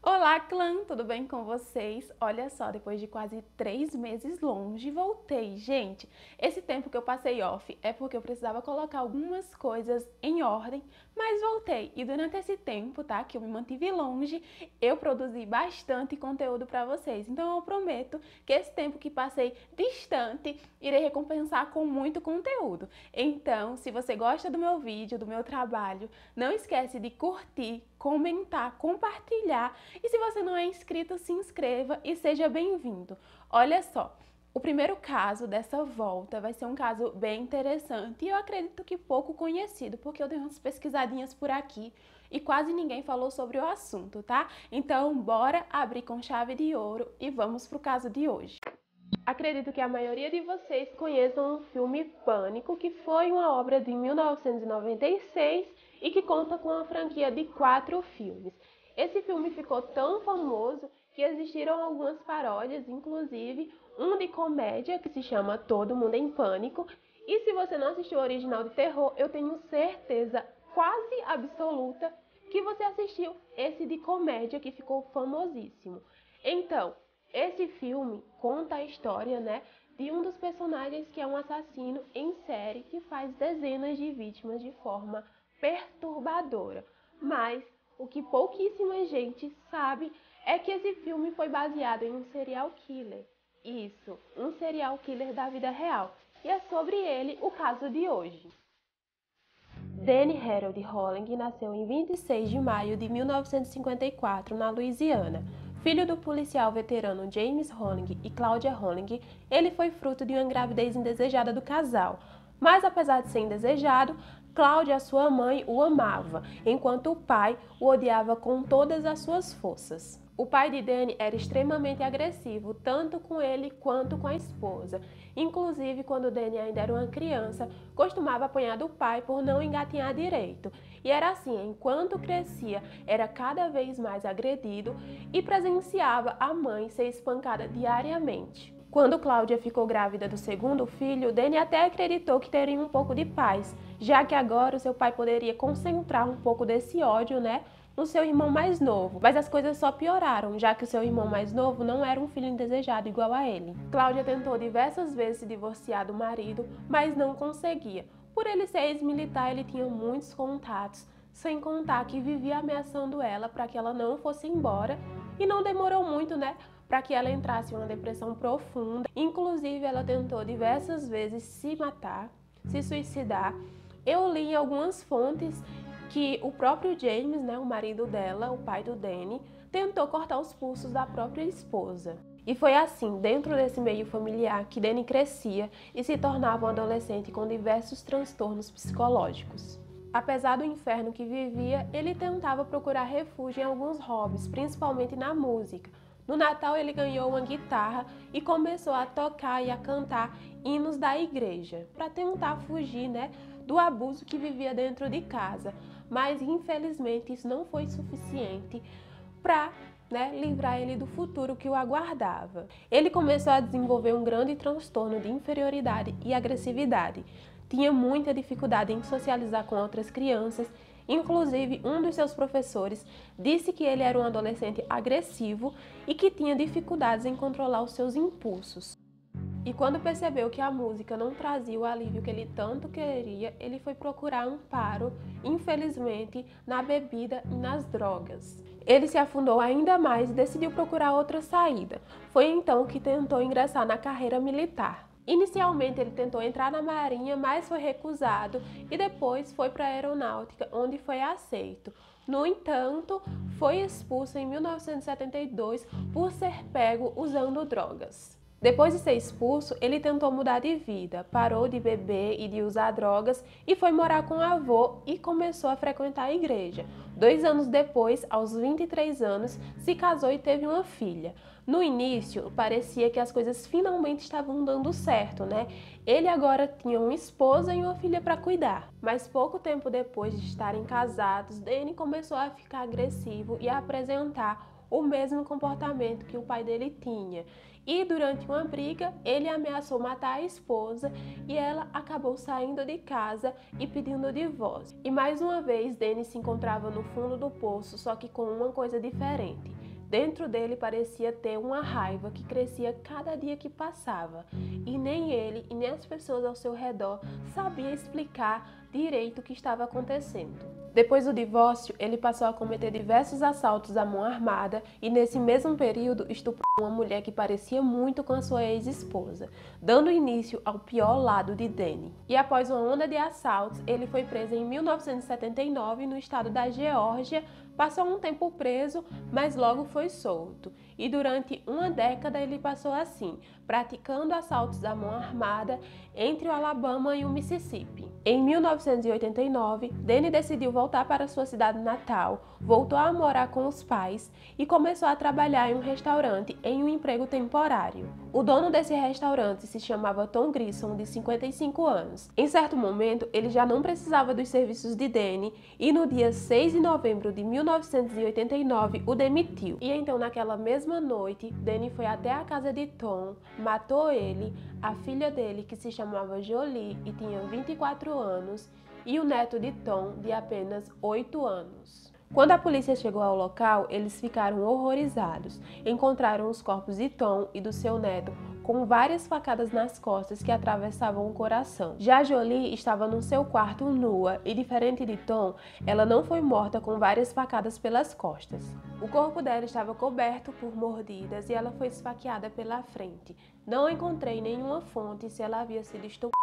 Olá, clã! Tudo bem com vocês? Olha só, depois de quase 3 meses longe, voltei. Gente, esse tempo que eu passei off é porque eu precisava colocar algumas coisas em ordem, mas voltei. E durante esse tempo, tá, que eu me mantive longe, eu produzi bastante conteúdo para vocês. Então eu prometo que esse tempo que passei distante, irei recompensar com muito conteúdo. Então, se você gosta do meu vídeo, do meu trabalho, não esquece de curtir, comentar, compartilhar. E se você não é inscrito, se inscreva e seja bem-vindo. Olha só, o primeiro caso dessa volta vai ser um caso bem interessante e eu acredito que pouco conhecido, porque eu dei umas pesquisadinhas por aqui e quase ninguém falou sobre o assunto, tá? Então, bora abrir com chave de ouro e vamos pro caso de hoje. Acredito que a maioria de vocês conheçam o filme Pânico, que foi uma obra de 1996 e que conta com uma franquia de 4 filmes. Esse filme ficou tão famoso que existiram algumas paródias, inclusive um de comédia que se chama Todo Mundo em Pânico. E se você não assistiu o original de terror, eu tenho certeza quase absoluta que você assistiu esse de comédia que ficou famosíssimo. Então, esse filme conta a história, de um dos personagens que é um assassino em série que faz dezenas de vítimas de forma perturbadora. Mas o que pouquíssima gente sabe é que esse filme foi baseado em um serial killer. Isso, um serial killer da vida real. E é sobre ele o caso de hoje. Danny Harold Holling nasceu em 26 de maio de 1954 na Louisiana. Filho do policial veterano James Holling e Claudia Holling, ele foi fruto de uma gravidez indesejada do casal. Mas apesar de ser indesejado, Claudia, sua mãe, o amava, enquanto o pai o odiava com todas as suas forças. O pai de Danny era extremamente agressivo, tanto com ele quanto com a esposa. Inclusive, quando Danny ainda era uma criança, costumava apanhar do pai por não engatinhar direito. E era assim, enquanto crescia, era cada vez mais agredido e presenciava a mãe ser espancada diariamente. Quando Cláudia ficou grávida do segundo filho, Danny até acreditou que teria um pouco de paz, já que agora o seu pai poderia concentrar um pouco desse ódio, no seu irmão mais novo. Mas as coisas só pioraram, já que o seu irmão mais novo não era um filho indesejado igual a ele. Cláudia tentou diversas vezes se divorciar do marido, mas não conseguia. Por ele ser ex-militar, ele tinha muitos contatos, sem contar que vivia ameaçando ela para que ela não fosse embora, e não demorou muito, para que ela entrasse em uma depressão profunda. Inclusive, ela tentou diversas vezes se matar, se suicidar. Eu li em algumas fontes que o próprio James, o marido dela, o pai do Danny, tentou cortar os pulsos da própria esposa. E foi assim, dentro desse meio familiar, que Danny crescia e se tornava um adolescente com diversos transtornos psicológicos. Apesar do inferno que vivia, ele tentava procurar refúgio em alguns hobbies, principalmente na música. No Natal ele ganhou uma guitarra e começou a tocar e a cantar hinos da igreja, para tentar fugir, do abuso que vivia dentro de casa. Mas infelizmente isso não foi suficiente para livrar ele do futuro que o aguardava. Ele começou a desenvolver um grande transtorno de inferioridade e agressividade. Tinha muita dificuldade em socializar com outras crianças. Inclusive, um dos seus professores disse que ele era um adolescente agressivo e que tinha dificuldades em controlar os seus impulsos. E quando percebeu que a música não trazia o alívio que ele tanto queria, ele foi procurar amparo, infelizmente, na bebida e nas drogas. Ele se afundou ainda mais e decidiu procurar outra saída. Foi então que tentou ingressar na carreira militar. Inicialmente ele tentou entrar na Marinha, mas foi recusado e depois foi para a Aeronáutica, onde foi aceito. No entanto, foi expulso em 1972 por ser pego usando drogas. Depois de ser expulso, ele tentou mudar de vida, parou de beber e de usar drogas e foi morar com o avô e começou a frequentar a igreja. 2 anos depois, aos 23 anos, se casou e teve uma filha. No início, parecia que as coisas finalmente estavam dando certo, Ele agora tinha uma esposa e uma filha para cuidar. Mas pouco tempo depois de estarem casados, Danny começou a ficar agressivo e a apresentar o mesmo comportamento que o pai dele tinha. E durante uma briga, ele ameaçou matar a esposa e ela acabou saindo de casa e pedindo o divórcio. E mais uma vez, Danny se encontrava no fundo do poço, só que com uma coisa diferente. Dentro dele parecia ter uma raiva que crescia cada dia que passava, e nem ele e nem as pessoas ao seu redor sabiam explicar direito o que estava acontecendo. Depois do divórcio, ele passou a cometer diversos assaltos à mão armada e nesse mesmo período estuprou uma mulher que parecia muito com a sua ex-esposa, dando início ao pior lado de Danny. E após uma onda de assaltos, ele foi preso em 1979 no estado da Geórgia, passou um tempo preso, mas logo foi solto. E durante uma década ele passou assim, praticando assaltos à mão armada entre o Alabama e o Mississippi. Em 1989, Danny decidiu voltar para sua cidade natal, voltou a morar com os pais e começou a trabalhar em um restaurante em um emprego temporário. O dono desse restaurante se chamava Tom Grissom, de 55 anos. Em certo momento, ele já não precisava dos serviços de Danny e no dia 6 de novembro de 1989 o demitiu. E então, naquela mesma noite, Danny foi até a casa de Tom, matou ele, a filha dele, que se chamava Jolie e tinha 24 anos, e o neto de Tom, de apenas 8 anos. Quando a polícia chegou ao local, eles ficaram horrorizados. Encontraram os corpos de Tom e do seu neto com várias facadas nas costas que atravessavam o coração. Já Jolie estava no seu quarto nua e, diferente de Tom, ela não foi morta com várias facadas pelas costas. O corpo dela estava coberto por mordidas e ela foi esfaqueada pela frente. Não encontrei nenhuma fonte se ela havia sido estuprada,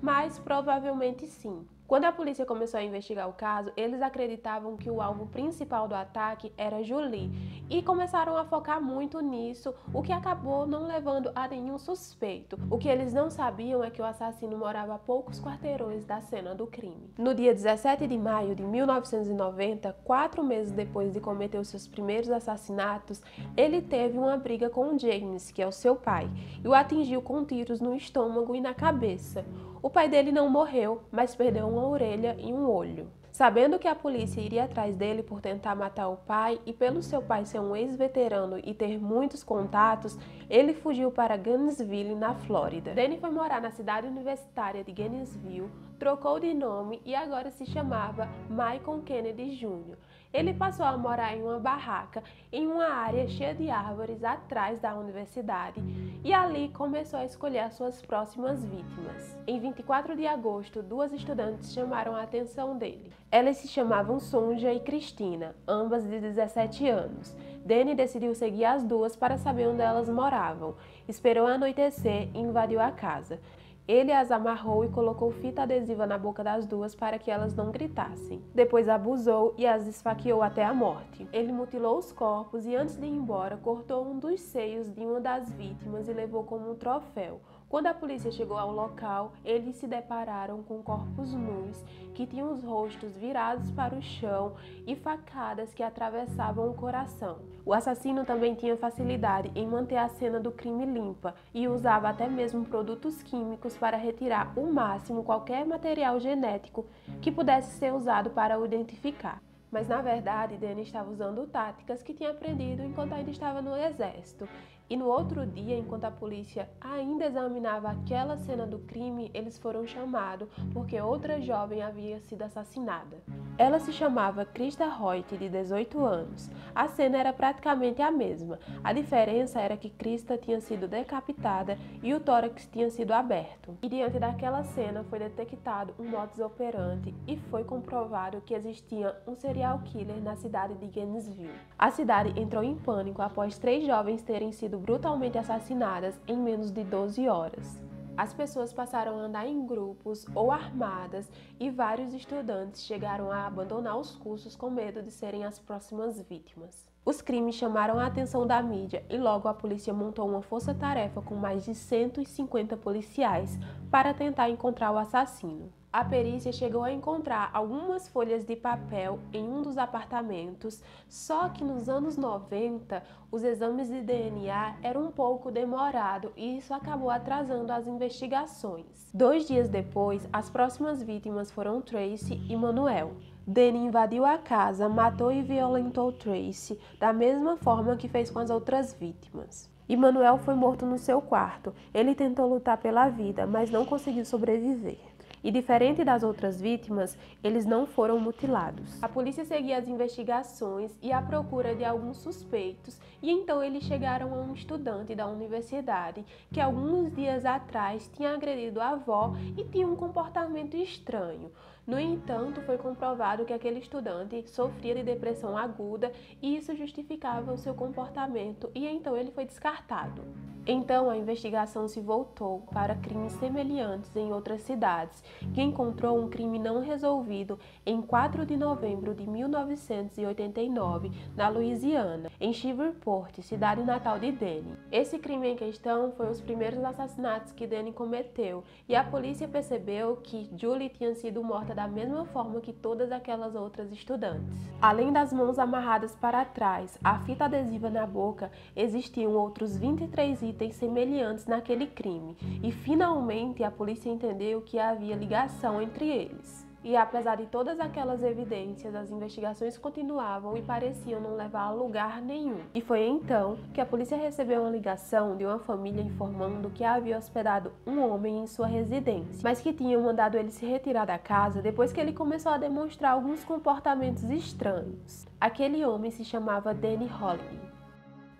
mas provavelmente sim. Quando a polícia começou a investigar o caso, eles acreditavam que o alvo principal do ataque era Jolie e começaram a focar muito nisso, o que acabou não levando a nenhum suspeito. O que eles não sabiam é que o assassino morava a poucos quarteirões da cena do crime. No dia 17 de maio de 1990, 4 meses depois de cometer os seus primeiros assassinatos, ele teve uma briga com James, que é o seu pai, e o atingiu com tiros no estômago e na cabeça. O pai dele não morreu, mas perdeu uma orelha e um olho. Sabendo que a polícia iria atrás dele por tentar matar o pai e pelo seu pai ser um ex-veterano e ter muitos contatos, ele fugiu para Gainesville, na Flórida. Danny foi morar na cidade universitária de Gainesville, trocou de nome e agora se chamava Michael Kennedy Jr. Ele passou a morar em uma barraca em uma área cheia de árvores atrás da universidade e ali começou a escolher as suas próximas vítimas. Em 24 de agosto, 2 estudantes chamaram a atenção dele. Elas se chamavam Sonja e Cristina, ambas de 17 anos. Danny decidiu seguir as duas para saber onde elas moravam. Esperou anoitecer e invadiu a casa. Ele as amarrou e colocou fita adesiva na boca das duas para que elas não gritassem. Depois abusou e as esfaqueou até a morte. Ele mutilou os corpos e antes de ir embora, cortou um dos seios de uma das vítimas e levou como um troféu. Quando a polícia chegou ao local, eles se depararam com corpos nus que tinham os rostos virados para o chão e facadas que atravessavam o coração. O assassino também tinha facilidade em manter a cena do crime limpa e usava até mesmo produtos químicos para retirar o máximo qualquer material genético que pudesse ser usado para o identificar. Mas na verdade, Danny estava usando táticas que tinha aprendido enquanto ainda estava no exército. E no outro dia, enquanto a polícia ainda examinava aquela cena do crime, eles foram chamados porque outra jovem havia sido assassinada. Ela se chamava Krista Hoyt, de 18 anos. A cena era praticamente a mesma. A diferença era que Krista tinha sido decapitada e o tórax tinha sido aberto. E diante daquela cena foi detectado um modus operandi e foi comprovado que existia um serial killer na cidade de Gainesville. A cidade entrou em pânico após 3 jovens terem sido brutalmente assassinadas em menos de 12 horas. As pessoas passaram a andar em grupos ou armadas e vários estudantes chegaram a abandonar os cursos com medo de serem as próximas vítimas. Os crimes chamaram a atenção da mídia e logo a polícia montou uma força-tarefa com mais de 150 policiais para tentar encontrar o assassino. A perícia chegou a encontrar algumas folhas de papel em um dos apartamentos, só que nos anos 90 os exames de DNA eram um pouco demorados e isso acabou atrasando as investigações. 2 dias depois, as próximas vítimas foram Tracy e Manuel. Danny invadiu a casa, matou e violentou Tracy da mesma forma que fez com as outras vítimas. E Manuel foi morto no seu quarto. Ele tentou lutar pela vida, mas não conseguiu sobreviver. E diferente das outras vítimas, eles não foram mutilados. A polícia seguia as investigações e a procura de alguns suspeitos, e então eles chegaram a um estudante da universidade que alguns dias atrás tinha agredido a avó e tinha um comportamento estranho. No entanto, foi comprovado que aquele estudante sofria de depressão aguda e isso justificava o seu comportamento, e então ele foi descartado. Então a investigação se voltou para crimes semelhantes em outras cidades, que encontrou um crime não resolvido em 4 de novembro de 1989, na Louisiana, em Shreveport, cidade natal de Danny. Esse crime em questão foi os primeiros assassinatos que Danny cometeu, e a polícia percebeu que Julie tinha sido morta da mesma forma que todas aquelas outras estudantes. Além das mãos amarradas para trás, a fita adesiva na boca, existiam outros 23 itens semelhantes naquele crime, e finalmente a polícia entendeu que havia ligação entre eles. E apesar de todas aquelas evidências, as investigações continuavam e pareciam não levar a lugar nenhum. E foi então que a polícia recebeu uma ligação de uma família informando que havia hospedado um homem em sua residência, mas que tinham mandado ele se retirar da casa depois que ele começou a demonstrar alguns comportamentos estranhos. Aquele homem se chamava Danny Holloway.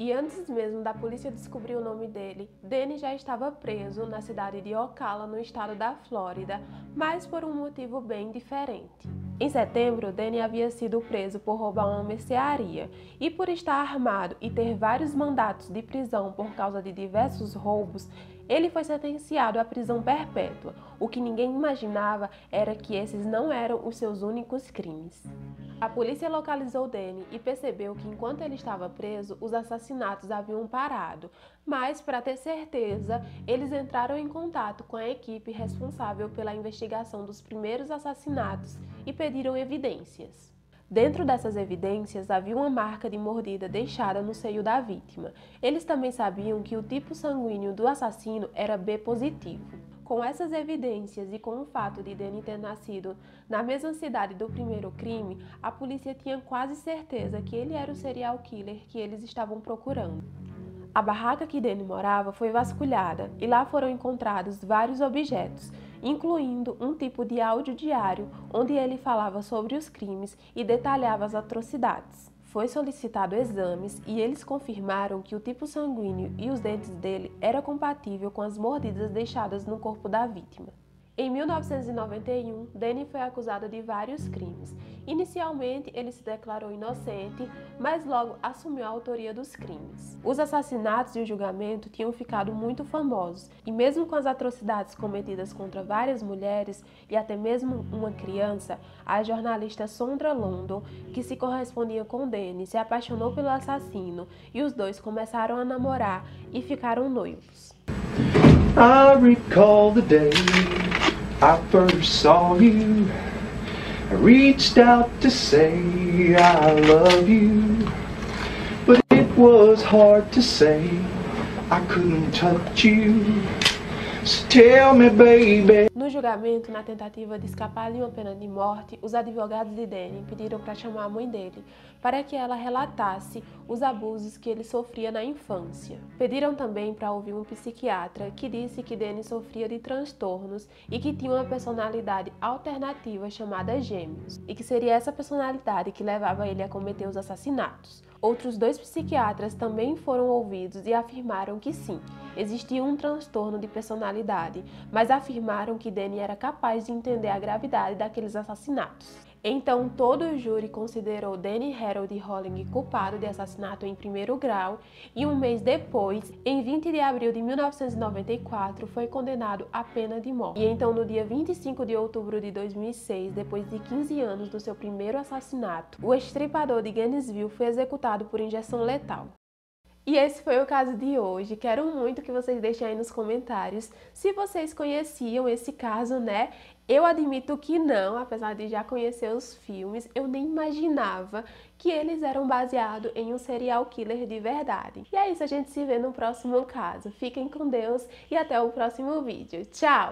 E antes mesmo da polícia descobrir o nome dele, Danny já estava preso na cidade de Ocala, no estado da Flórida, mas por um motivo bem diferente. Em setembro, Danny havia sido preso por roubar uma mercearia, e por estar armado e ter vários mandatos de prisão por causa de diversos roubos, ele foi sentenciado à prisão perpétua. O que ninguém imaginava era que esses não eram os seus únicos crimes. A polícia localizou Danny e percebeu que enquanto ele estava preso, os assassinatos haviam parado, mas para ter certeza, eles entraram em contato com a equipe responsável pela investigação dos primeiros assassinatos e pediram evidências. Dentro dessas evidências havia uma marca de mordida deixada no seio da vítima. Eles também sabiam que o tipo sanguíneo do assassino era B positivo. Com essas evidências e com o fato de Danny ter nascido na mesma cidade do primeiro crime, a polícia tinha quase certeza que ele era o serial killer que eles estavam procurando. A barraca que Danny morava foi vasculhada e lá foram encontrados vários objetos, incluindo um tipo de áudio diário onde ele falava sobre os crimes e detalhava as atrocidades. Foi solicitado exames e eles confirmaram que o tipo sanguíneo e os dentes dele era compatível com as mordidas deixadas no corpo da vítima. Em 1991, Danny foi acusado de vários crimes. Inicialmente, ele se declarou inocente, mas logo assumiu a autoria dos crimes. Os assassinatos e o julgamento tinham ficado muito famosos, e mesmo com as atrocidades cometidas contra várias mulheres e até mesmo uma criança, a jornalista Sondra London, que se correspondia com Danny, se apaixonou pelo assassino e os dois começaram a namorar e ficaram noivos. I recall the day I first saw you. I reached out to say I love you, but it was hard to say. I couldn't touch you. So tell me, baby. No julgamento, na tentativa de escapar de uma pena de morte, os advogados de Danny pediram para chamar a mãe dele, para que ela relatasse os abusos que ele sofria na infância. Pediram também para ouvir um psiquiatra que disse que Danny sofria de transtornos e que tinha uma personalidade alternativa chamada Gêmeos, e que seria essa personalidade que levava ele a cometer os assassinatos. Outros 2 psiquiatras também foram ouvidos e afirmaram que sim, existia um transtorno de personalidade, mas afirmaram que Danny era capaz de entender a gravidade daqueles assassinatos. Então, todo o júri considerou Danny Harold Holloway culpado de assassinato em primeiro grau e um mês depois, em 20 de abril de 1994, foi condenado à pena de morte. E então, no dia 25 de outubro de 2006, depois de 15 anos do seu primeiro assassinato, o estripador de Gainesville foi executado por injeção letal. E esse foi o caso de hoje. Quero muito que vocês deixem aí nos comentários se vocês conheciam esse caso, né? Eu admito que não, apesar de já conhecer os filmes, eu nem imaginava que eles eram baseados em um serial killer de verdade. E é isso, a gente se vê no próximo caso. Fiquem com Deus e até o próximo vídeo. Tchau!